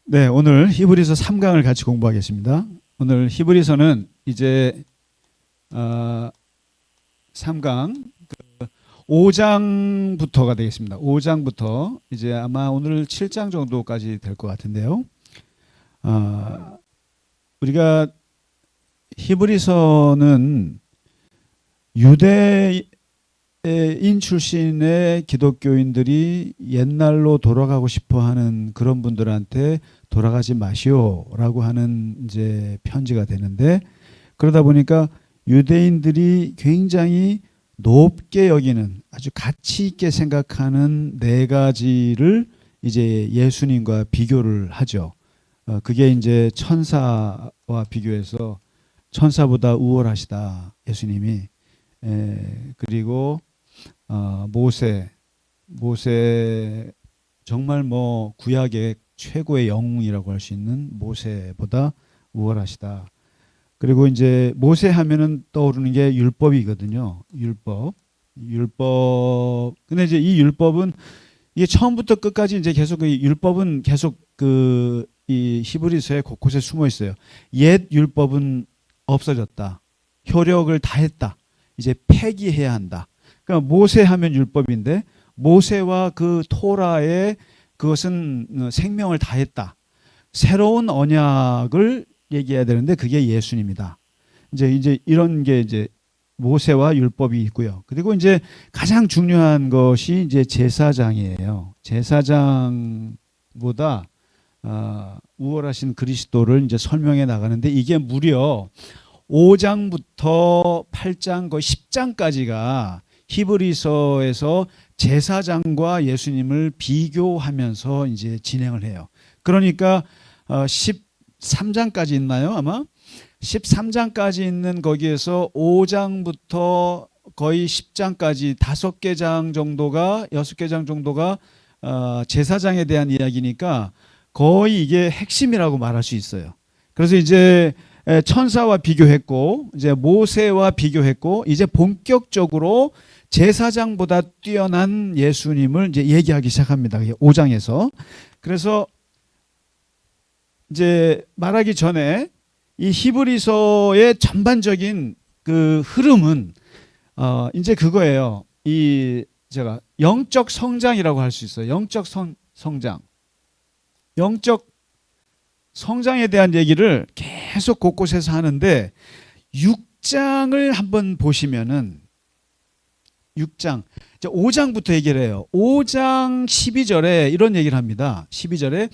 네, 오늘 히브리서 3강을 같이 공부하겠습니다. 오늘 히브리서는 이제 3강 5장부터가 되겠습니다. 5장부터 이제 아마 오늘 7장 정도까지 될 것 같은데요. 우리가 히브리서는 유대인 출신의 기독교인들이 옛날로 돌아가고 싶어하는 그런 분들한테 돌아가지 마시오라고 하는 이제 편지가 되는데, 그러다 보니까 유대인들이 굉장히 높게 여기는, 아주 가치 있게 생각하는 네 가지를 이제 예수님과 비교를 하죠. 그게 이제 천사와 비교해서 천사보다 우월하시다 예수님이. 그리고 모세 정말 뭐 구약의 최고의 영웅이라고 할 수 있는 모세보다 우월하시다. 그리고 이제 모세 하면은 떠오르는 게 율법이거든요. 율법. 근데 이제 이 율법은 이게 처음부터 끝까지 이제 계속 그 율법은 계속 이 히브리서의 곳곳에 숨어 있어요. 옛 율법은 없어졌다. 효력을 다했다. 이제 폐기해야 한다. 그러니까 모세 하면 율법인데, 모세와 그 토라에 그것은 생명을 다했다. 새로운 언약을 얘기해야 되는데 그게 예수님이다. 이제 이런 게 이제 모세와 율법이 있고요. 그리고 이제 가장 중요한 것이 이제 제사장이에요. 제사장보다 우월하신 그리스도를 이제 설명해 나가는데, 이게 무려 5장부터 8장 거의 10장까지가 히브리서에서 제사장과 예수님을 비교하면서 이제 진행을 해요. 그러니까 13장까지 있나요? 아마 13장까지 있는 거기에서 5장부터 거의 10장까지 5개 장 정도가 6개 장 정도가 제사장에 대한 이야기니까 거의 이게 핵심이라고 말할 수 있어요. 그래서 이제 천사와 비교했고, 이제 모세와 비교했고, 이제 본격적으로 제사장보다 뛰어난 예수님을 이제 얘기하기 시작합니다. 5장에서. 그래서 이제 말하기 전에 이 히브리서의 전반적인 그 흐름은 이제 그거예요. 이 제가 영적 성장이라고 할 수 있어요. 영적 성장. 영적 성장에 대한 얘기를 계속 곳곳에서 하는데, 6장을 한번 보시면은 6장, 5장부터 얘기를 해요. 5장 12절에 이런 얘기를 합니다. 12절에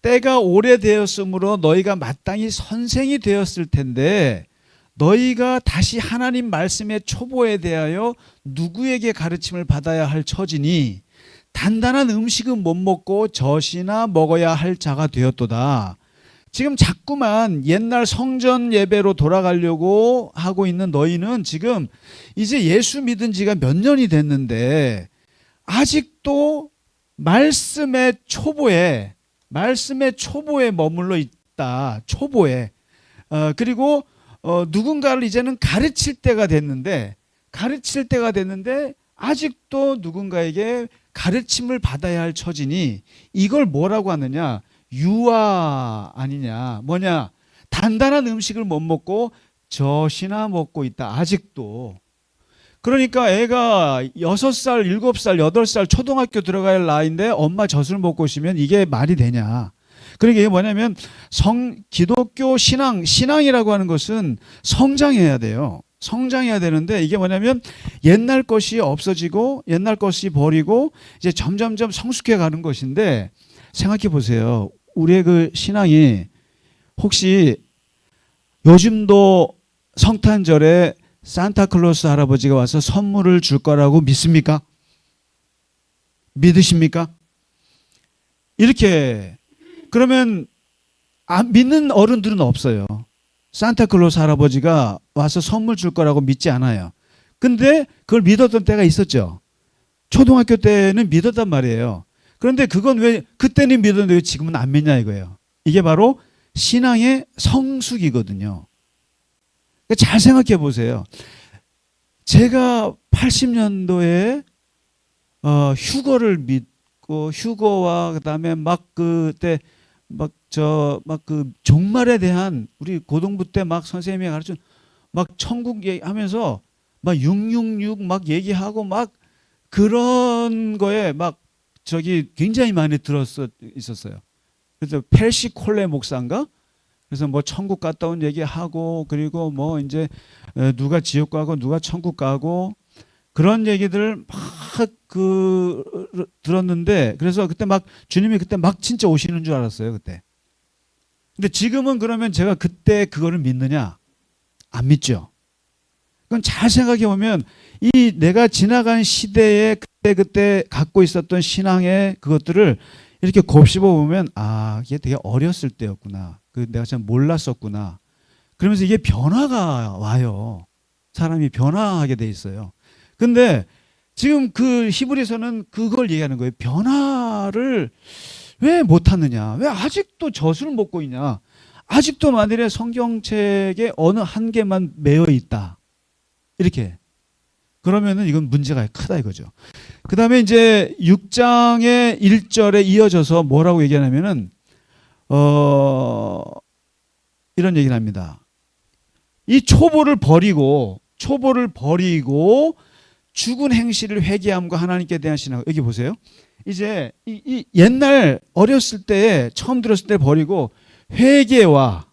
때가 오래되었으므로 너희가 마땅히 선생이 되었을 텐데 너희가 다시 하나님 말씀의 초보에 대하여 누구에게 가르침을 받아야 할 처지니 단단한 음식은 못 먹고 젖이나 먹어야 할 자가 되었도다. 지금 자꾸만 옛날 성전 예배로 돌아가려고 하고 있는 너희는 지금 이제 예수 믿은 지가 몇 년이 됐는데 아직도 말씀의 초보에 머물러 있다. 초보에. 그리고 누군가를 이제는 가르칠 때가 됐는데 아직도 누군가에게 가르침을 받아야 할 처지니 이걸 뭐라고 하느냐? 유아 아니냐. 뭐냐? 단단한 음식을 못 먹고 젖이나 먹고 있다. 아직도. 그러니까 애가 6살, 7살, 8살 초등학교 들어가야 할 나이인데 엄마 젖을 먹고 있으면 이게 말이 되냐. 그러니까 이게 뭐냐면 기독교 신앙이라고 하는 것은 성장해야 돼요. 성장해야 되는데 이게 뭐냐면 옛날 것이 없어지고 옛날 것이 버리고 이제 점점점 성숙해 가는 것인데, 생각해 보세요. 우리의 그 신앙이 혹시 요즘도 성탄절에 산타클로스 할아버지가 와서 선물을 줄 거라고 믿습니까? 믿으십니까? 이렇게 그러면 믿는 어른들은 없어요. 산타클로스 할아버지가 와서 선물 줄 거라고 믿지 않아요. 근데 그걸 믿었던 때가 있었죠. 초등학교 때는 믿었단 말이에요. 그런데 그건 왜 그때는 믿었는데 왜 지금은 안 믿냐 이거예요. 이게 바로 신앙의 성숙이거든요. 잘 생각해 보세요. 제가 80년도에 휴거를 믿고 휴거와 그다음에 막 그때 막 그 종말에 대한 우리 고등부 때 막 선생님이 가르친 막 천국 얘기하면서 막 666 막 얘기하고 막 그런 거에 막 저기 굉장히 많이 있었어요. 그래서 펠시 콜레 목사인가? 그래서 뭐 천국 갔다 온 얘기하고 그리고 뭐 이제 누가 지옥 가고 누가 천국 가고 그런 얘기들을 막 들었는데 그래서 그때 막 주님이 그때 막 진짜 오시는 줄 알았어요 그때. 근데 지금은 그러면 제가 그때 그거를 믿느냐? 안 믿죠. 그건 잘 생각해 보면 이 내가 지나간 시대에 그때 갖고 있었던 신앙의 그것들을 이렇게 곱씹어 보면 아 이게 되게 어렸을 때였구나. 그 내가 참 몰랐었구나. 그러면서 이게 변화가 와요. 사람이 변화하게 돼 있어요. 근데 지금 그 히브리서는 그걸 얘기하는 거예요. 변화를 왜 못하느냐? 왜 아직도 젖을 먹고 있냐? 아직도 만일에 성경책에 어느 한 개만 매여 있다. 이렇게. 그러면은 이건 문제가 크다 이거죠. 그 다음에 이제 6장의 1절에 이어져서 뭐라고 얘기하냐면은, 이런 얘기를 합니다. 이 초보를 버리고 죽은 행실을 회개함과 하나님께 대한 신앙. 여기 보세요. 이제 이 옛날 어렸을 때 처음 들었을 때 버리고 회개와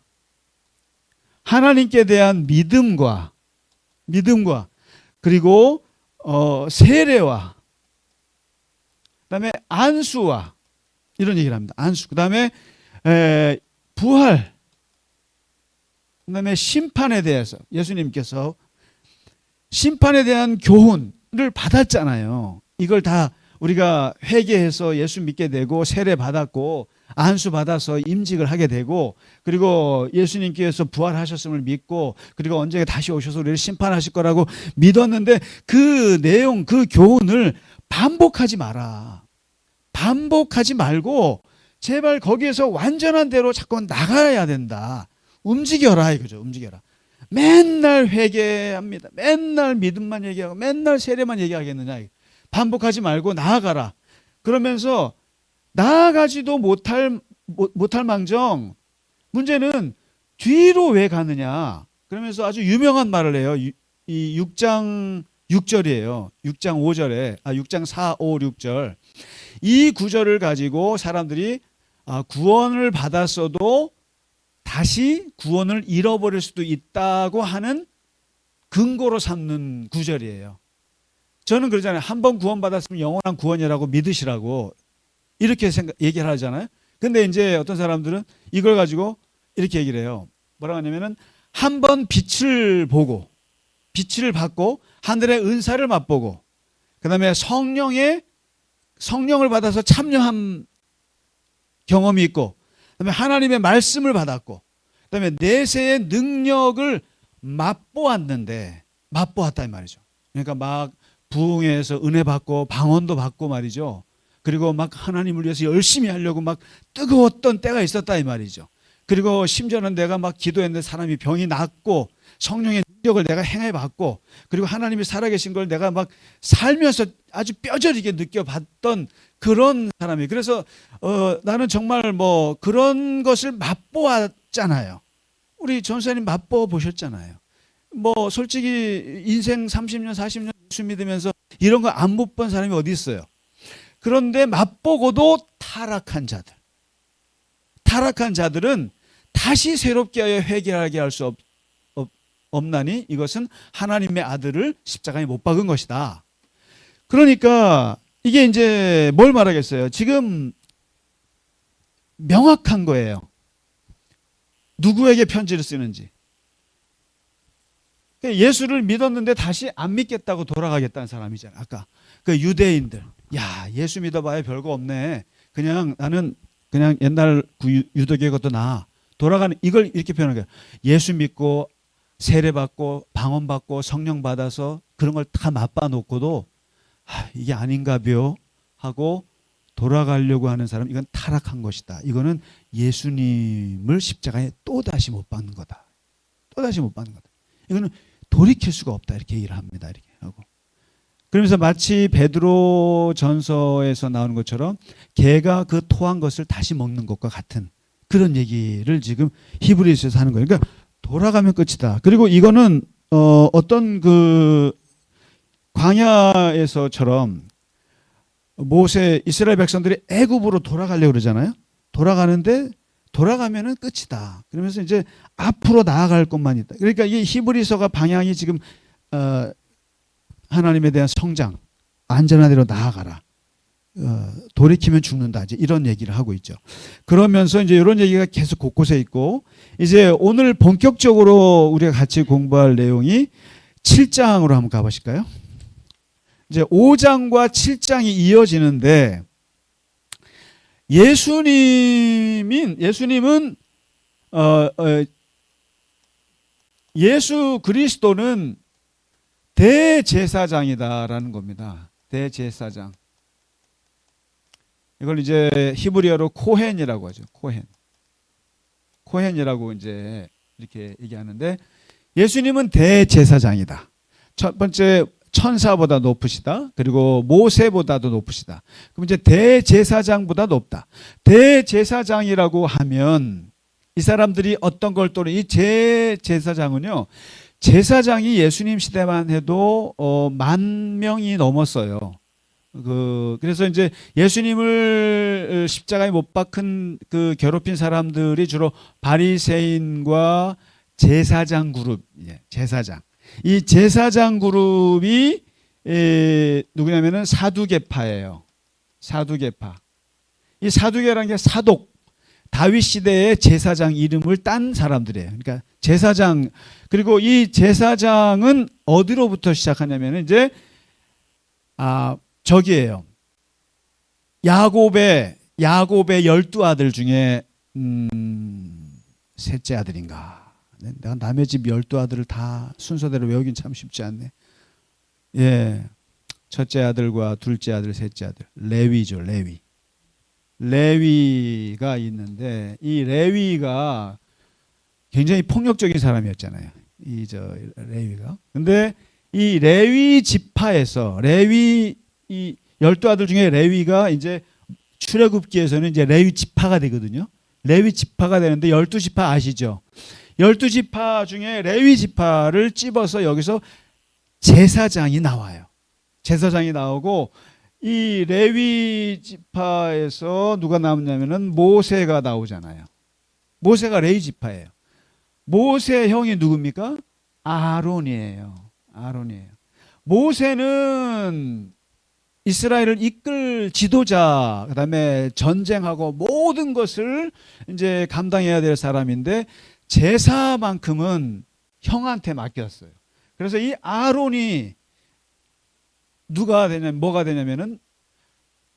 하나님께 대한 믿음과 그리고 세례와 그다음에 안수와 이런 얘기를 합니다. 안수. 그다음에 부활. 그다음에 심판에 대해서 예수님께서 심판에 대한 교훈을 받았잖아요. 이걸 다 우리가 회개해서 예수 믿게 되고 세례 받았고 안수 받아서 임직을 하게 되고 그리고 예수님께서 부활하셨음을 믿고 그리고 언제 다시 오셔서 우리를 심판하실 거라고 믿었는데 그 내용 그 교훈을 반복하지 마라. 반복하지 말고 제발 거기에서 완전한 대로 자꾸 나가야 된다. 움직여라 이거죠. 움직여라. 맨날 회개합니다. 맨날 믿음만 얘기하고 맨날 세례만 얘기하겠느냐. 반복하지 말고 나아가라. 그러면서 나아가지도 못할 망정 문제는 뒤로 왜 가느냐. 그러면서 아주 유명한 말을 해요. 이 6장 6절이에요. 6장 5절에 6장 4, 5, 6절 이 구절을 가지고 사람들이 구원을 받았어도 다시 구원을 잃어버릴 수도 있다고 하는 근거로 삼는 구절이에요. 저는 그러잖아요. 한 번 구원받았으면 영원한 구원이라고 믿으시라고 이렇게 얘기를 하잖아요. 근데 이제 어떤 사람들은 이걸 가지고 이렇게 얘기를 해요. 뭐라고 하냐면은 한 번 빛을 받고 하늘의 은사를 맛보고 그다음에 성령을 받아서 참여한 경험이 있고 그다음에 하나님의 말씀을 받았고 그다음에 내세의 능력을 맛보았다 이 말이죠. 그러니까 막 부흥회에서 은혜 받고 방언도 받고 말이죠. 그리고 막 하나님을 위해서 열심히 하려고 막 뜨거웠던 때가 있었다 이 말이죠. 그리고 심지어는 내가 막 기도했는데 사람이 병이 낫고 성령의 능력을 내가 행해봤고 그리고 하나님이 살아계신 걸 내가 막 살면서 아주 뼈저리게 느껴봤던 그런 사람이. 그래서 나는 정말 뭐 그런 것을 맛보았잖아요. 우리 전사님 맛보 보셨잖아요. 뭐 솔직히 인생 30년 40년 예수 믿으면서 이런 거 안 못 본 사람이 어디 있어요. 그런데 맛보고도 타락한 자들은 다시 새롭게 하여 회개하게 할 수 없나니 이것은 하나님의 아들을 십자가에 못 박은 것이다. 그러니까 이게 이제 뭘 말하겠어요. 지금 명확한 거예요. 누구에게 편지를 쓰는지. 예수를 믿었는데 다시 안 믿겠다고 돌아가겠다는 사람이잖아요. 아까 그 유대인들. 야, 예수 믿어봐야 별거 없네. 나는 그냥 옛날 유대교의 것도 나아. 돌아가는 이걸 이렇게 표현한 거예요. 예수 믿고 세례 받고 방언 받고 성령 받아서 그런 걸 다 맛봐 놓고도 이게 아닌가벼 하고 돌아가려고 하는 사람 이건 타락한 것이다. 이거는 예수님을 십자가에 또다시 못 박는 거다. 또다시 못 박는 거다. 이거는 돌이킬 수가 없다. 이렇게 얘기를 합니다. 이렇게 하고. 그러면서 마치 베드로 전서에서 나오는 것처럼 개가 그 토한 것을 다시 먹는 것과 같은 그런 얘기를 지금 히브리서에서 하는 거예요. 그러니까 돌아가면 끝이다. 그리고 이거는 어떤 그 광야에서처럼 모세 이스라엘 백성들이 애굽으로 돌아가려고 그러잖아요. 돌아가면은 끝이다. 그러면서 이제 앞으로 나아갈 것만 있다. 그러니까 이 히브리서가 방향이 지금 하나님에 대한 성장, 안전한 데로 나아가라. 돌이키면 죽는다. 이제 이런 얘기를 하고 있죠. 그러면서 이제 이런 얘기가 계속 곳곳에 있고, 이제 오늘 본격적으로 우리가 같이 공부할 내용이 7장으로 한번 가보실까요? 이제 5장과 7장이 이어지는데, 예수님은 예수 그리스도는 대제사장이다라는 겁니다. 대제사장. 이걸 이제 히브리어로 코헨이라고 하죠. 코헨이라고 이제 이렇게 얘기하는데, 예수님은 대제사장이다. 첫 번째 천사보다 높으시다. 그리고 모세보다도 높으시다. 그럼 이제 대제사장보다 높다. 대제사장이라고 하면 이 사람들이 어떤 걸 또는 이 제사장은요, 제사장이 예수님 시대만 해도 10,000명이 넘었어요. 그래서 이제 예수님을 십자가에 못 박은 그 괴롭힌 사람들이 주로 바리새인과 제사장 그룹, 제사장. 이 제사장 그룹이 누구냐면은 사두개파예요. 사두개파. 이 사두개라는 게 사독, 다윗 시대의 제사장 이름을 딴 사람들이에요. 그러니까 제사장. 그리고 이 제사장은 어디로부터 시작하냐면은 이제 저기예요. 야곱의 12아들 중에 셋째 아들인가. 내가 남의 집 12아들을 다 순서대로 외우긴 참 쉽지 않네. 예. 첫째 아들과 둘째 아들, 셋째 아들. 레위죠, 레위. 레위가 있는데, 이 레위가 굉장히 폭력적인 사람이었잖아요. 레위가. 근데 이 레위 지파에서, 이 12아들 중에 레위가 이제 출애굽기에서는 이제 레위 지파가 되거든요. 레위 지파가 되는데 12지파 아시죠? 12지파 중에 레위 지파를 찝어서 여기서 제사장이 나와요. 제사장이 나오고, 이 레위 지파에서 누가 나오냐면은 모세가 나오잖아요. 모세가 레위 지파예요. 모세 형이 누굽니까? 아론이에요. 모세는 이스라엘을 이끌 지도자, 그다음에 전쟁하고 모든 것을 이제 감당해야 될 사람인데, 제사만큼은 형한테 맡겼어요. 그래서 이 아론이 뭐가 되냐면은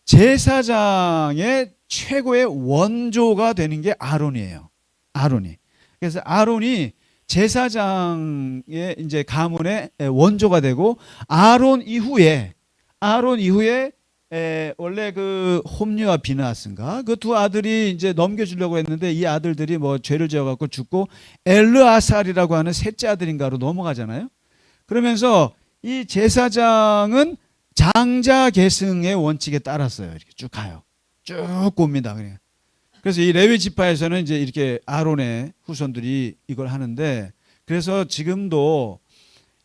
제사장의 최고의 원조가 되는 게 아론이에요. 그래서 아론이 제사장의 이제 가문의 원조가 되고, 아론 이후에 원래 그 홈리와 비나스인가 그 두 아들이 이제 넘겨주려고 했는데, 이 아들들이 뭐 죄를 지어갖고 죽고 엘르아살이라고 하는 셋째 아들인가로 넘어가잖아요. 그러면서 이 제사장은 장자 계승의 원칙에 따랐어요. 이렇게 쭉 가요. 쭉 봅니다. 그래서 이 레위 지파에서는 이제 이렇게 아론의 후손들이 이걸 하는데, 그래서 지금도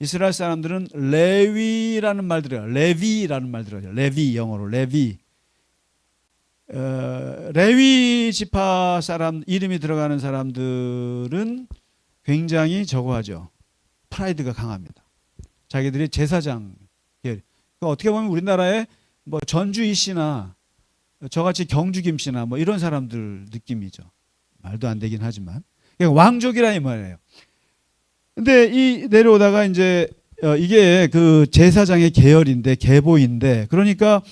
이스라엘 사람들은 레위라는 말 들어요. 레비라는 말 들어요. 레비, 영어로 레비. 레위 지파 사람 이름이 들어가는 사람들은 굉장히 저거하죠. 프라이드가 강합니다. 자기들이 제사장. 그러니까 어떻게 보면 우리나라에 뭐 전주희 씨나 저같이 경주 김 씨나 뭐 이런 사람들 느낌이죠. 말도 안 되긴 하지만. 그러니까 왕족이라 이 말이에요. 근데 이 내려오다가 이제 이게 그 제사장의 계열인데, 계보인데, 그러니까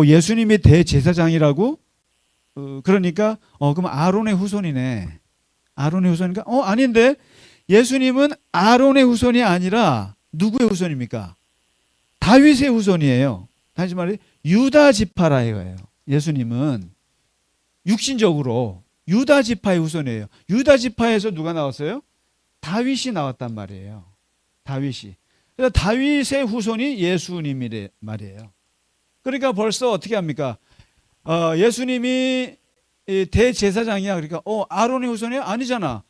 예수님이 대제사장이라고? 그러니까 그럼 아론의 후손이네. 아론의 후손이니까 아닌데, 예수님은 아론의 후손이 아니라 누구의 후손입니까? 다윗의 후손이에요. 다시 말해 유다 지파라 이거예요. 예수님은 육신적으로 유다 지파의 후손이에요. 유다 지파에서 누가 나왔어요? 다윗이 나왔단 말이에요. 다윗이. 그래서 다윗의 후손이 예수님이래 말이에요. 그러니까 벌써 어떻게 합니까? 예수님이 대제사장이야. 그러니까 아론의 후손이 아니잖아.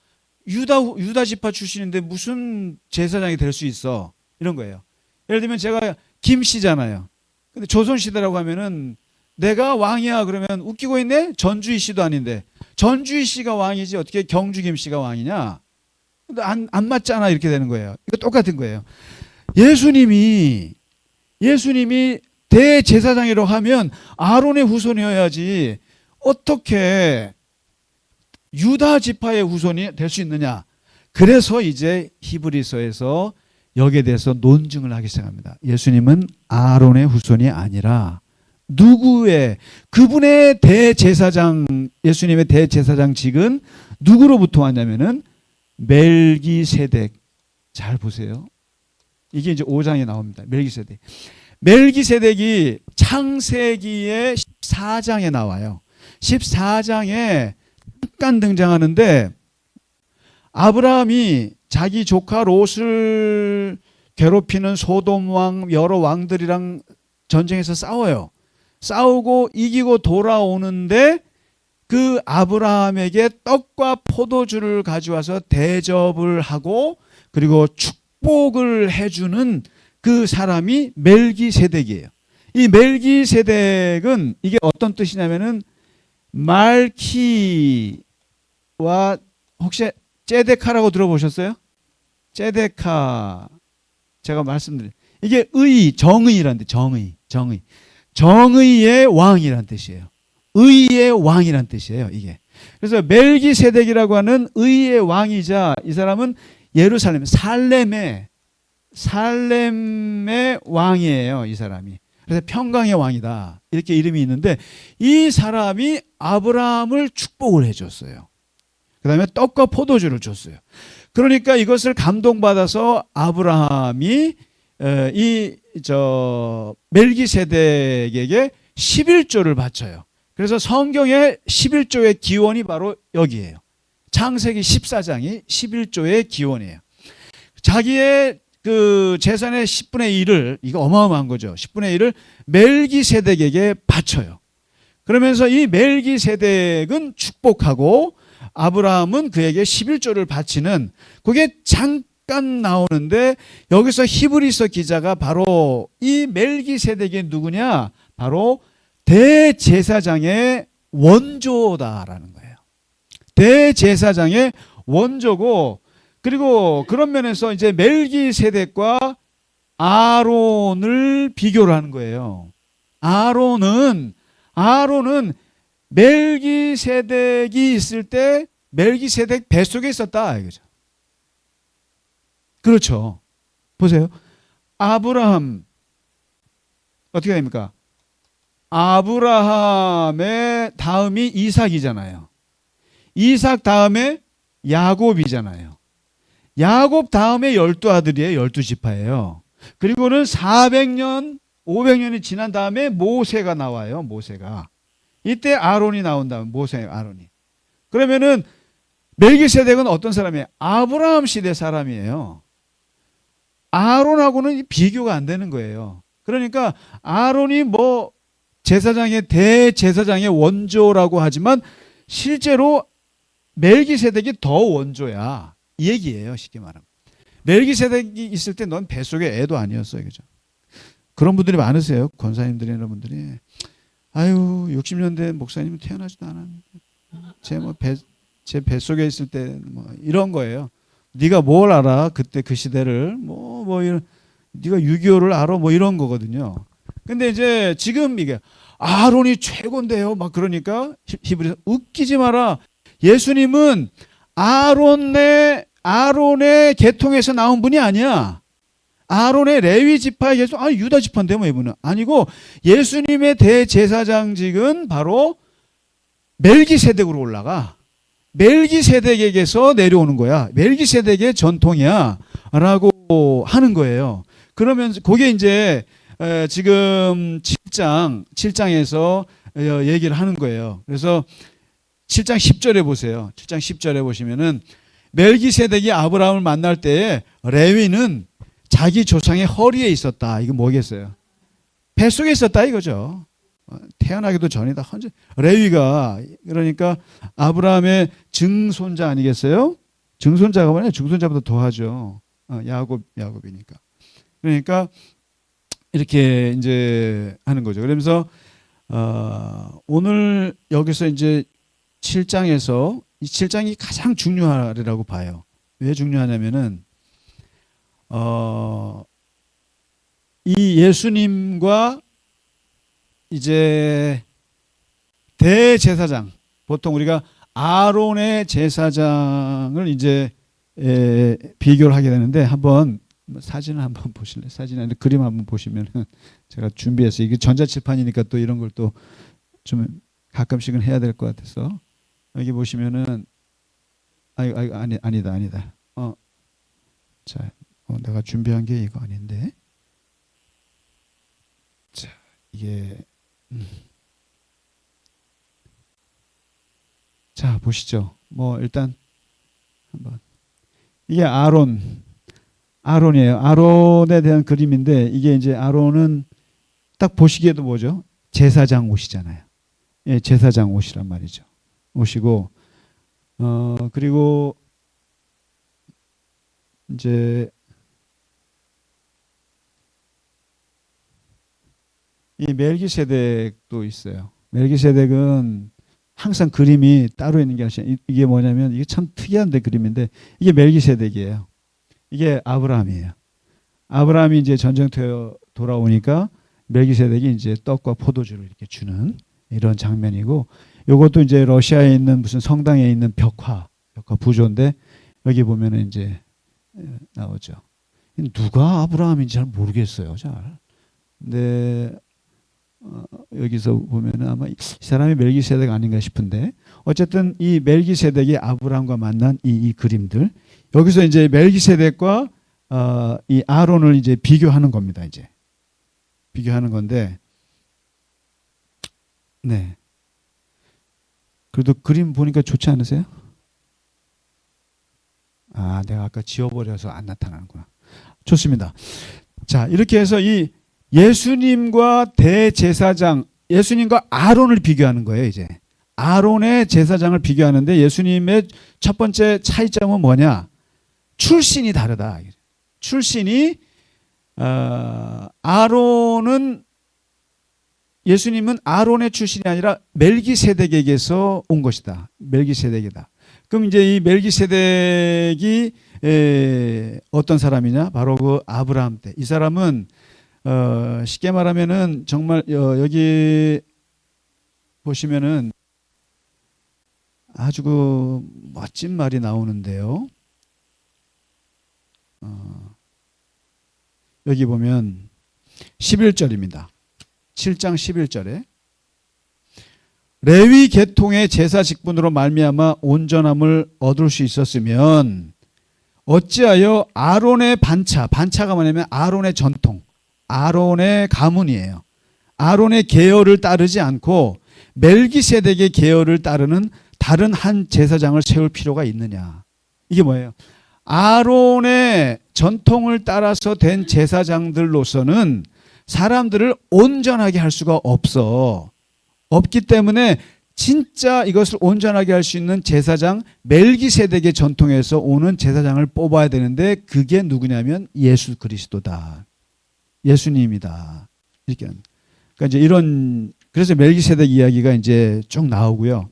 유다 지파 출신인데 무슨 제사장이 될 수 있어? 이런 거예요. 예를 들면 제가 김 씨잖아요. 근데 조선 시대라고 하면은 내가 왕이야 그러면 웃기고 있네? 전주희 씨도 아닌데 전주희 씨가 왕이지 어떻게 경주 김 씨가 왕이냐? 근데 안 맞잖아 이렇게 되는 거예요. 이거 똑같은 거예요. 예수님이 대제사장이라고 하면 아론의 후손이어야지 어떻게 유다 지파의 후손이 될 수 있느냐. 그래서 이제 히브리서에서 여기에 대해서 논증을 하기 시작합니다. 예수님은 아론의 후손이 아니라 그분의 대제사장, 예수님의 대제사장직은 누구로부터 왔냐면은 멜기세덱. 잘 보세요. 이게 이제 5장에 나옵니다. 멜기세덱이 창세기의 14장에 나와요. 14장에 잠깐 등장하는데 아브라함이 자기 조카 롯을 괴롭히는 소돔 왕 여러 왕들이랑 전쟁에서 싸우고 이기고 돌아오는데 그 아브라함에게 떡과 포도주를 가져와서 대접을 하고 그리고 축복을 해주는 그 사람이 멜기세덱이에요. 이 멜기세덱은 이게 어떤 뜻이냐면은 말키와 혹시 ጼ데카라고 들어보셨어요? ጼ데카 제가 말씀드린 이게 정의라는 뜻. 정의의 왕이라는 뜻이에요. 의의 왕이라는 뜻이에요. 이게. 그래서 멜기세덱이라고 하는 의의 왕이자 이 사람은 예루살렘 살렘의 왕이에요. 이 사람이. 그래서 평강의 왕이다. 이렇게 이름이 있는데 이 사람이 아브라함을 축복을 해줬어요. 그 다음에 떡과 포도주를 줬어요. 그러니까 이것을 감동받아서 아브라함이 멜기세덱에게 11조를 바쳐요. 그래서 성경의 11조의 기원이 바로 여기에요. 창세기 14장이 11조의 기원이에요. 자기의 그 재산의 10분의 1을, 이거 어마어마한 거죠. 10분의 1을 멜기세덱에게 바쳐요. 그러면서 이 멜기세덱은 축복하고 아브라함은 그에게 11조를 바치는, 그게 잠깐 나오는데 여기서 히브리서 기자가 바로 이 멜기세덱이 누구냐? 바로 대제사장의 원조다라는 거예요. 대제사장의 원조고, 그리고 그런 면에서 이제 멜기세덱과 아론을 비교를 하는 거예요. 아론은 멜기세덱이 있을 때 멜기세덱 뱃속에 있었다 이거죠. 그렇죠. 보세요. 아브라함 어떻게 됩니까? 아브라함의 다음이 이삭이잖아요. 이삭 다음에 야곱이잖아요. 야곱 다음에 12아들이에요. 12지파예요. 그리고는 400년, 500년이 지난 다음에 모세가 나와요. 모세가. 이때 아론이 나온다. 아론이. 그러면은 멜기세덱은 어떤 사람이에요? 아브라함 시대 사람이에요. 아론하고는 비교가 안 되는 거예요. 그러니까 아론이 뭐 대제사장의 원조라고 하지만 실제로 멜기세덱이 더 원조야. 이 얘기예요. 쉽게 말하면. 멜기세덱이 있을 때 넌 뱃속에 애도 아니었어요. 그죠? 그런 분들이 많으세요. 권사님들이 이런 분들이. 아유 60년 된 목사님은 태어나지도 않았는데 제 뱃속에 있을 때 뭐 이런 거예요. 네가 뭘 알아? 그때 그 시대를 뭐 이런, 네가 6.25를 알아? 뭐 이런 거거든요. 근데 이제 지금 이게 아론이 최고인데요. 막 그러니까 히브리서 웃기지 마라. 예수님은 아론의 계통에서 나온 분이 아니야. 아론의 레위 지파의 계통, 유다 지파인데 뭐 이분은 아니고, 예수님의 대제사장직은 바로 멜기세덱으로 올라가. 멜기세덱에게서 내려오는 거야. 멜기세덱의 전통이야 라고 하는 거예요. 그러면서 그게 이제 지금 7장에서 얘기를 하는 거예요. 그래서 7장 10절에 보세요. 7장 10절에 보시면은 멜기세덱이 아브라함을 만날 때에 레위는 자기 조상의 허리에 있었다. 이거 뭐겠어요? 뱃속에 있었다 이거죠. 태어나기도 전이다. 레위가 그러니까 아브라함의 증손자 아니겠어요? 증손자가 뭐냐? 증손자보다 더하죠. 야곱이니까. 그러니까 이렇게 이제 하는 거죠. 그러면서 오늘 여기서 이제 7장에서 이 7장이 가장 중요하리라고 봐요. 왜 중요하냐면은 이 예수님과 이제 대제사장, 보통 우리가 아론의 제사장을 이제 비교를 하게 되는데, 한번 사진을 한번 보실래요? 사진 아니라 그림 한번 보시면은 제가 준비해서, 이게 전자칠판이니까 또 이런 걸 또 좀 가끔씩은 해야 될 것 같아서, 여기 보시면은 아니다. 자, 내가 준비한 게 이거 아닌데. 자, 이게 자, 보시죠. 뭐 일단 한번, 이게 아론이에요. 아론에 대한 그림인데, 이게 이제 아론은 딱 보시기에도 뭐죠? 제사장 옷이잖아요. 예, 제사장 옷이란 말이죠. 옷이고, 그리고 이제 이 멜기세덱도 있어요. 멜기세덱은 항상 그림이 따로 있는 게 아니라, 이게 뭐냐면, 이게 참 특이한데 그림인데, 이게 멜기세덱이에요. 이게 아브라함이에요. 아브라함이 이제 전쟁터에 돌아오니까 멜기세덱이 이제 떡과 포도주를 이렇게 주는 이런 장면이고, 요것도 이제 러시아에 있는 무슨 성당에 있는 벽화 부조인데, 여기 보면은 이제 나오죠. 누가 아브라함인지 잘 모르겠어요. 잘. 근데 여기서 보면은 아마 이 사람이 멜기세덱 아닌가 싶은데, 어쨌든 이 멜기세덱이 아브라함과 만난 이 그림들, 여기서 이제 멜기세덱과 이 아론을 이제 비교하는 겁니다. 이제 비교하는 건데, 네. 그래도 그림 보니까 좋지 않으세요? 내가 아까 지워버려서 안 나타나는구나. 좋습니다. 자, 이렇게 해서 이 예수님과 대제사장, 예수님과 아론을 비교하는 거예요. 이제 아론의 제사장을 비교하는데, 예수님의 첫 번째 차이점은 뭐냐? 출신이 다르다. 출신이 예수님은 아론의 출신이 아니라 멜기세덱에게서 온 것이다. 멜기세덱이다. 그럼 이제 이 멜기세덱이 어떤 사람이냐? 바로 그 아브라함 때. 이 사람은 쉽게 말하면은 정말 여기 보시면은 아주 그 멋진 말이 나오는데요. 여기 보면 11절입니다. 7장 11절에 레위 계통의 제사 직분으로 말미암아 온전함을 얻을 수 있었으면 어찌하여 아론의 반차가 뭐냐면 아론의 전통, 아론의 가문이에요. 아론의 계열을 따르지 않고 멜기세덱의 계열을 따르는 다른 한 제사장을 세울 필요가 있느냐. 이게 뭐예요? 아론의 전통을 따라서 된 제사장들로서는 사람들을 온전하게 할 수가 없기 때문에 진짜 이것을 온전하게 할 수 있는 제사장, 멜기세덱의 전통에서 오는 제사장을 뽑아야 되는데, 그게 누구냐면 예수 그리스도다. 예수님이다. 이렇게. 그러니까 이제 그래서 멜기세덱 이야기가 이제 쭉 나오고요.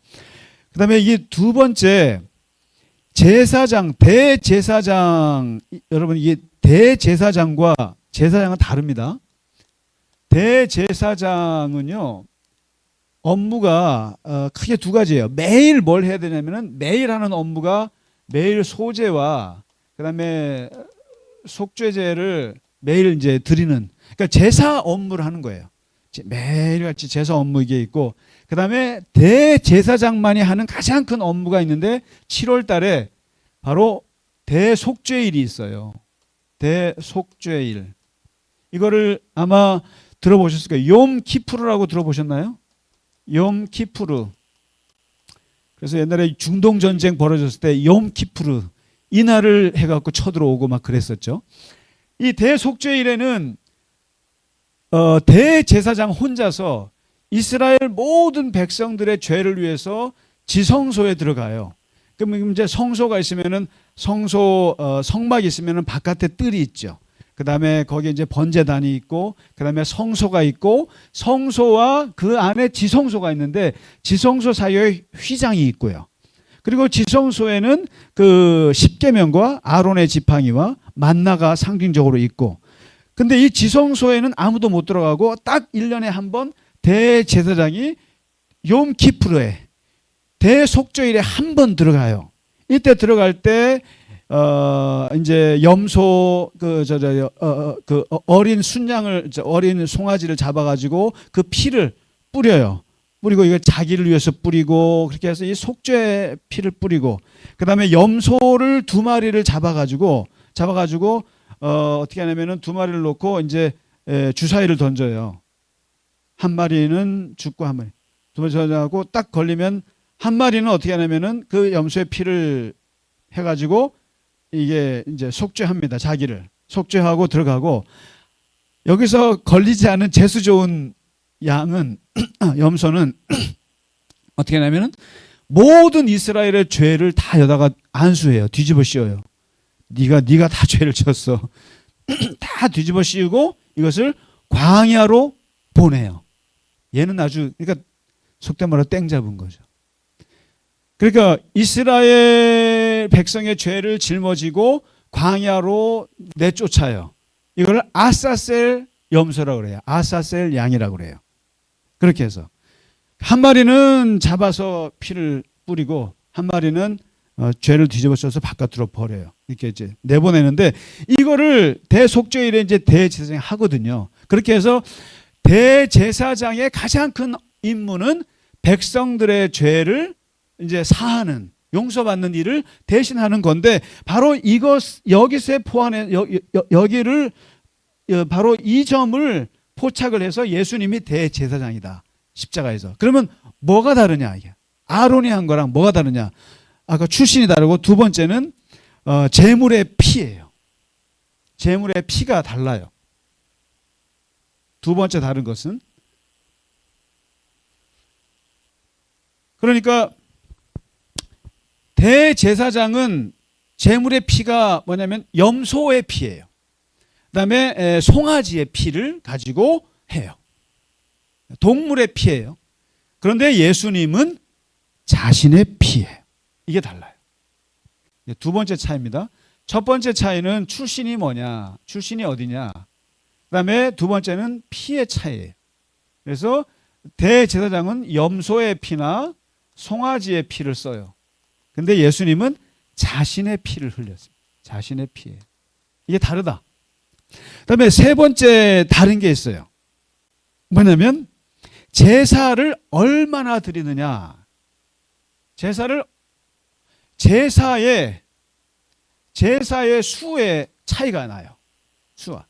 그 다음에 이게 두 번째, 제사장, 대제사장, 여러분 이게 대제사장과 제사장은 다릅니다. 대제사장은요, 업무가 크게 두 가지예요. 매일 뭘 해야 되냐면은, 매일 하는 업무가 매일 소제와 그다음에 속죄제를 매일 이제 드리는, 그러니까 제사 업무를 하는 거예요. 매일같이 제사 업무 이게 있고, 그다음에 대제사장만이 하는 가장 큰 업무가 있는데, 7월 달에 바로 대속죄일이 있어요. 대속죄일. 이거를 아마 들어보셨을 거예요. 욤 키푸르라고 들어보셨나요? 욤 키푸르. 그래서 옛날에 중동 전쟁 벌어졌을 때 욤 키푸르 이날을 해갖고 쳐들어오고 막 그랬었죠. 이 대속죄일에는 대제사장 혼자서 이스라엘 모든 백성들의 죄를 위해서 지성소에 들어가요. 그럼 이제 성소가 있으면은 성막이 있으면은 바깥에 뜰이 있죠. 그 다음에 거기에 이제 번제단이 있고, 그 다음에 성소가 있고, 성소와 그 안에 지성소가 있는데, 지성소 사이에 휘장이 있고요. 그리고 지성소에는 그 십계명과 아론의 지팡이와 만나가 상징적으로 있고, 근데 이 지성소에는 아무도 못 들어가고, 딱 1년에 한 번 대제사장이 욤키프르에, 대속죄일에 한 번 들어가요. 이때 들어갈 때 이제 염소 어린 순양을, 어린 송아지를 잡아가지고 그 피를 뿌려요. 뿌리고 이거 자기를 위해서 뿌리고, 그렇게 해서 이 속죄 피를 뿌리고, 그 다음에 염소를 2마리를 잡아가지고 어떻게 하냐면은 2마리를 놓고 이제 주사위를 던져요. 한 마리는 죽고 한 마리, 2마리 던져가고 딱 걸리면 한 마리는 어떻게 하냐면은 그 염소의 피를 해가지고 이게 이제 속죄합니다. 자기를 속죄하고 들어가고, 여기서 걸리지 않은 재수 좋은 양은 염소는 어떻게 하냐면은 모든 이스라엘의 죄를 다 여다가 안수해요. 뒤집어 씌워요. 네가 다 죄를 졌어. 다 뒤집어 씌우고 이것을 광야로 보내요. 얘는 아주, 그러니까 속된 말로 땡 잡은 거죠. 그러니까 이스라엘 백성의 죄를 짊어지고 광야로 내쫓아요. 이걸 아사셀 염소라고 그래요. 아사셀 양이라고 그래요. 그렇게 해서 한 마리는 잡아서 피를 뿌리고, 한 마리는 죄를 뒤집어 써서 바깥으로 버려요. 이렇게 이제 내보내는데, 이거를 대속죄일에 이제 대제사장이 하거든요. 그렇게 해서 대제사장의 가장 큰 임무는 백성들의 죄를 이제 사하는, 용서받는 일을 대신하는 건데, 바로 여기서 포함해, 여기를, 바로 이 점을 포착을 해서 예수님이 대제사장이다, 십자가에서. 그러면 뭐가 다르냐, 이게. 아론이 한 거랑 뭐가 다르냐. 아까 출신이 다르고, 두 번째는 제물의 피예요. 제물의 피가 달라요. 두 번째 다른 것은, 그러니까 대제사장은 제물의 피가 뭐냐면 염소의 피예요. 그다음에 송아지의 피를 가지고 해요. 동물의 피예요. 그런데 예수님은 자신의 피예요. 이게 달라요. 두 번째 차이입니다. 첫 번째 차이는 출신이 뭐냐, 출신이 어디냐. 그다음에 두 번째는 피의 차이예요. 그래서 대제사장은 염소의 피나 송아지의 피를 써요. 근데 예수님은 자신의 피를 흘렸어요. 자신의 피예요. 이게 다르다. 그다음에 세 번째 다른 게 있어요. 뭐냐면 제사를 얼마나 드리느냐. 제사의 수에 차이가 나요. 수와.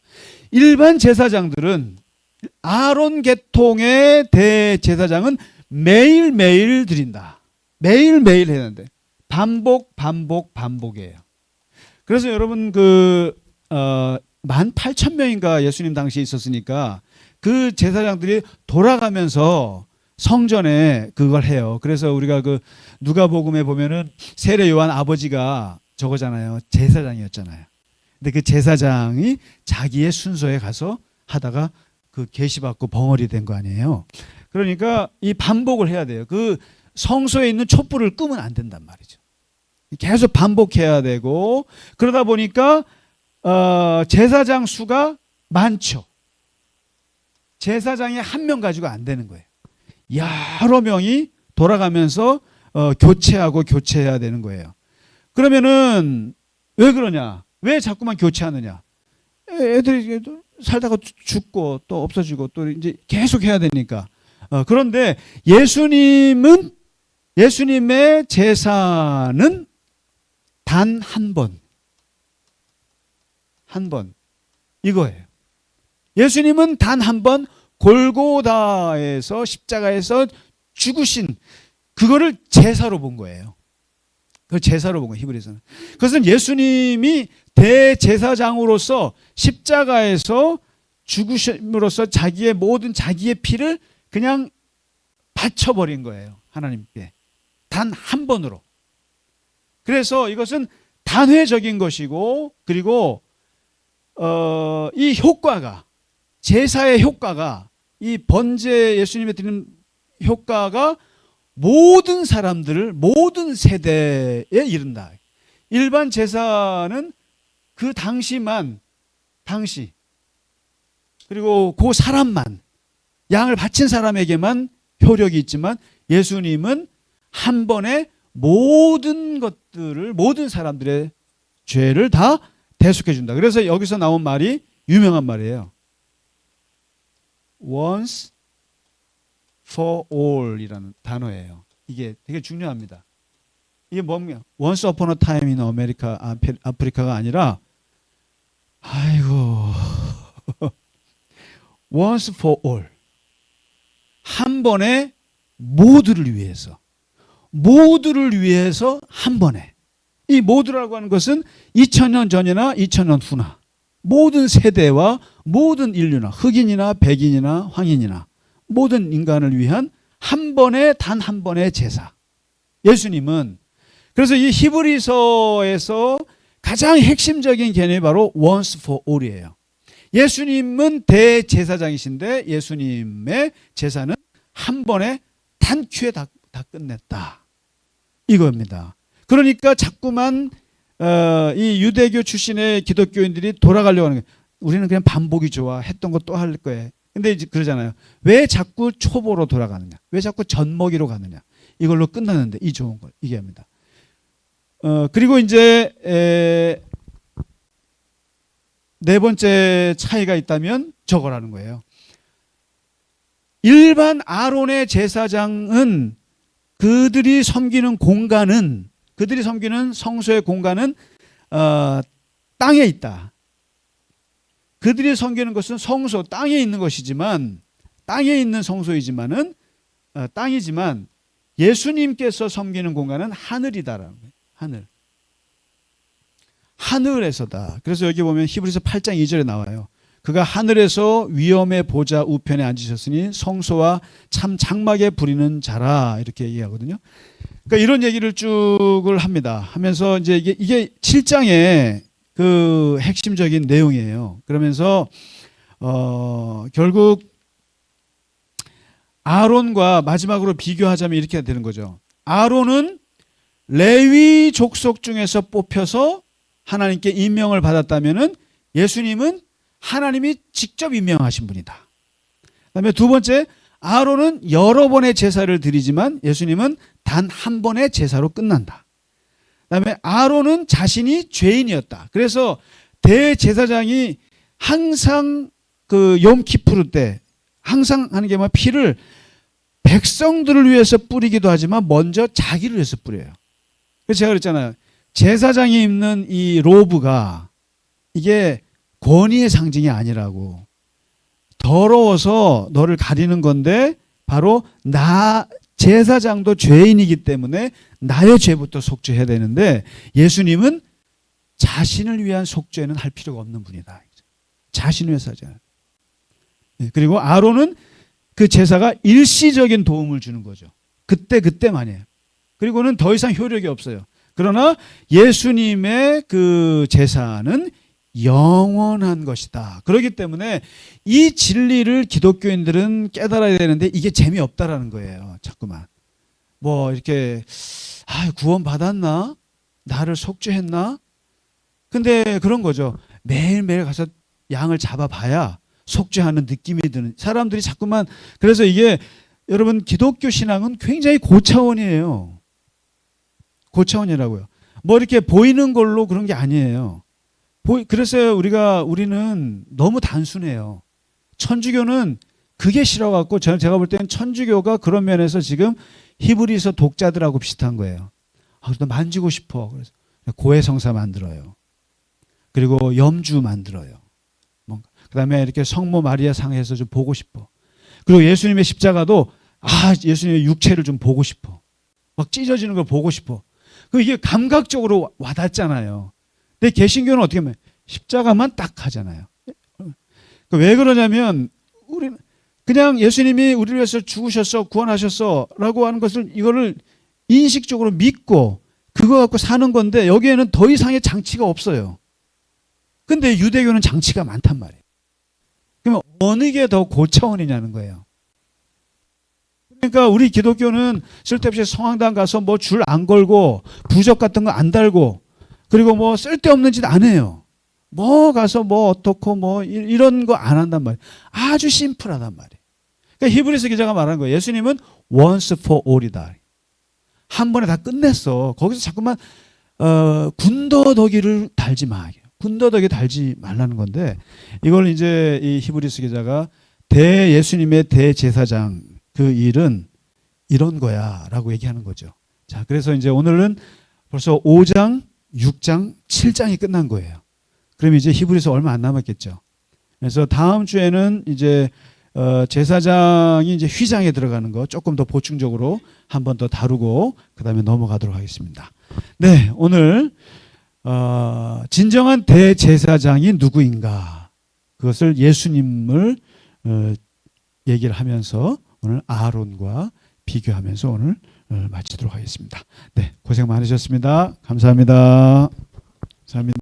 일반 제사장들은, 아론 계통의 대제사장은 매일매일 드린다. 매일매일 해야 되는데 반복이에요. 그래서 여러분 18,000명인가 예수님 당시에 있었으니까 그 제사장들이 돌아가면서 성전에 그걸 해요. 그래서 우리가 그 누가복음에 보면은 세례 요한 아버지가 저거잖아요. 제사장이었잖아요. 근데 그 제사장이 자기의 순서에 가서 하다가 그 계시받고 벙어리 된 거 아니에요. 그러니까 이 반복을 해야 돼요. 그 성소에 있는 촛불을 끄면 안 된단 말이죠. 계속 반복해야 되고, 그러다 보니까 제사장 수가 많죠. 제사장이 한 명 가지고 안 되는 거예요. 여러 명이 돌아가면서 교체해야 되는 거예요. 그러면은 왜 그러냐? 왜 자꾸만 교체하느냐? 애들이 살다가 죽고 또 없어지고 또 이제 계속 해야 되니까. 그런데 예수님의 제사는 단 한 번 이거예요. 예수님은 단 한 번 골고다에서 십자가에서 죽으신 그거를 제사로 본 거예요. 그걸 제사로 본 거예요, 히브리서는. 그것은 예수님이 대제사장으로서 십자가에서 죽으심으로써 자기의 피를 그냥 바쳐버린 거예요. 하나님께. 단 한 번으로. 그래서 이것은 단회적인 것이고, 그리고 이 효과가, 제사의 효과가, 이 번제 예수님의 드리는 효과가 모든 사람들을, 모든 세대에 이른다. 일반 제사는 그 당시만, 당시, 그리고 그 사람만, 양을 바친 사람에게만 효력이 있지만, 예수님은 한 번에 모든 것들을, 모든 사람들의 죄를 다 대속해 준다. 그래서 여기서 나온 말이 유명한 말이에요. Once for all 이라는 단어예요. 이게 되게 중요합니다. 이게 뭡니까? Once upon a time in America, 아프리카가 아니라, 아이고, once for all. 한 번에 모두를 위해서. 모두를 위해서 한 번에. 이 모두라고 하는 것은 2000년 전이나 2000년 후나 모든 세대와 모든 인류나 흑인이나 백인이나 황인이나 모든 인간을 위한 한 번의 단 한 번의 제사. 예수님은 그래서 이 히브리서에서 가장 핵심적인 개념이 바로 once for all이에요. 예수님은 대제사장이신데 예수님의 제사는 한 번에 단큐에 다 끝냈다. 이겁니다. 그러니까 자꾸만 이 유대교 출신의 기독교인들이 돌아가려고 하는 거예요. 우리는 그냥 반복이 좋아. 했던 거 또 할 거예요. 근데 이제 그러잖아요. 왜 자꾸 초보로 돌아가느냐? 왜 자꾸 젖먹이로 가느냐? 이걸로 끝나는데 이 좋은 걸 얘기합니다. 그리고 이제 네 번째 차이가 있다면 저거라는 거예요. 일반 아론의 제사장은 그들이 섬기는 공간은, 그들이 섬기는 성소의 공간은 땅에 있다. 그들이 섬기는 것은 성소, 땅에 있는 것이지만, 땅에 있는 성소이지만은 땅이지만 예수님께서 섬기는 공간은 하늘이다라는 거예요. 하늘. 하늘에서다. 그래서 여기 보면 히브리서 8장 2절에 나와요. 그가 하늘에서 위엄의 보좌 우편에 앉으셨으니 성소와 참 장막에 부리는 자라, 이렇게 얘기하거든요. 그러니까 이런 얘기를 쭉을 합니다. 하면서 이제 이게 7장의 그 핵심적인 내용이에요. 그러면서 결국 아론과 마지막으로 비교하자면 이렇게 되는 거죠. 아론은 레위 족속 중에서 뽑혀서 하나님께 임명을 받았다면은 예수님은 하나님이 직접 임명하신 분이다. 그다음에 두 번째, 아론은 여러 번의 제사를 드리지만 예수님은 단 한 번의 제사로 끝난다. 그다음에 아론은 자신이 죄인이었다. 그래서 대제사장이 항상 그 욤키푸르 때 항상 하는 게 뭐야? 피를 백성들을 위해서 뿌리기도 하지만 먼저 자기를 위해서 뿌려요. 그래서 제가 그랬잖아요. 제사장이 입는 이 로브가 이게 권위의 상징이 아니라고. 더러워서 너를 가리는 건데 바로 나 제사장도 죄인이기 때문에 나의 죄부터 속죄해야 되는데 예수님은 자신을 위한 속죄는 할 필요가 없는 분이다. 자신을 위해서 하잖아요. 그리고 아론은 그 제사가 일시적인 도움을 주는 거죠. 그때만이에요. 그리고는 더 이상 효력이 없어요. 그러나 예수님의 그 제사는 영원한 것이다. 그렇기 때문에 이 진리를 기독교인들은 깨달아야 되는데 이게 재미없다라는 거예요. 자꾸만. 뭐 이렇게 구원 받았나? 나를 속죄했나? 근데 그런 거죠. 매일매일 가서 양을 잡아봐야 속죄하는 느낌이 드는 사람들이 자꾸만. 그래서 이게 여러분 기독교 신앙은 굉장히 고차원이에요. 고차원이라고요. 뭐 이렇게 보이는 걸로 그런 게 아니에요. 그래서 우리는 너무 단순해요. 천주교는 그게 싫어갖고 제가 볼 때는 천주교가 그런 면에서 지금 히브리서 독자들하고 비슷한 거예요. 나 만지고 싶어. 그래서 고해성사 만들어요. 그리고 염주 만들어요. 그다음에 이렇게 성모 마리아 상해서 좀 보고 싶어. 그리고 예수님의 십자가도 예수님의 육체를 좀 보고 싶어. 막 찢어지는 걸 보고 싶어. 이게 감각적으로 와닿잖아요. 근데 개신교는 어떻게 하면 십자가만 딱 하잖아요. 왜 그러냐면 우리는 그냥 예수님이 우리를 위해서 죽으셨어, 구원하셨어라고 하는 것을 이거를 인식적으로 믿고 그거 갖고 사는 건데 여기에는 더 이상의 장치가 없어요. 근데 유대교는 장치가 많단 말이에요. 그러면 어느 게 더 고차원이냐는 거예요. 그러니까 우리 기독교는 쓸데없이 성황당 가서 뭐 줄 안 걸고 부적 같은 거 안 달고 그리고 뭐 쓸데없는 짓 안 해요. 뭐 가서 뭐 어떻고 뭐 이런 거 안 한단 말이에요. 아주 심플하단 말이에요. 그러니까 히브리서 기자가 말하는 거예요. 예수님은 once for all이다. 한 번에 다 끝냈어. 거기서 자꾸만 군더더기를 달지 마. 군더더기 달지 말라는 건데 이걸 이제 이 히브리서 기자가 예수님의 대제사장 그 일은 이런 거야라고 얘기하는 거죠. 자, 그래서 이제 오늘은 벌써 5장, 6장, 7장이 끝난 거예요. 그럼 이제 히브리서 얼마 안 남았겠죠. 그래서 다음 주에는 이제 제사장이 이제 휘장에 들어가는 거 조금 더 보충적으로 한 번 더 다루고 그다음에 넘어가도록 하겠습니다. 네, 오늘 진정한 대제사장이 누구인가 그것을 예수님을 얘기를 하면서 오늘 아론과 비교하면서 오늘 마치도록 하겠습니다. 네, 고생 많으셨습니다. 감사합니다. 감사합니다.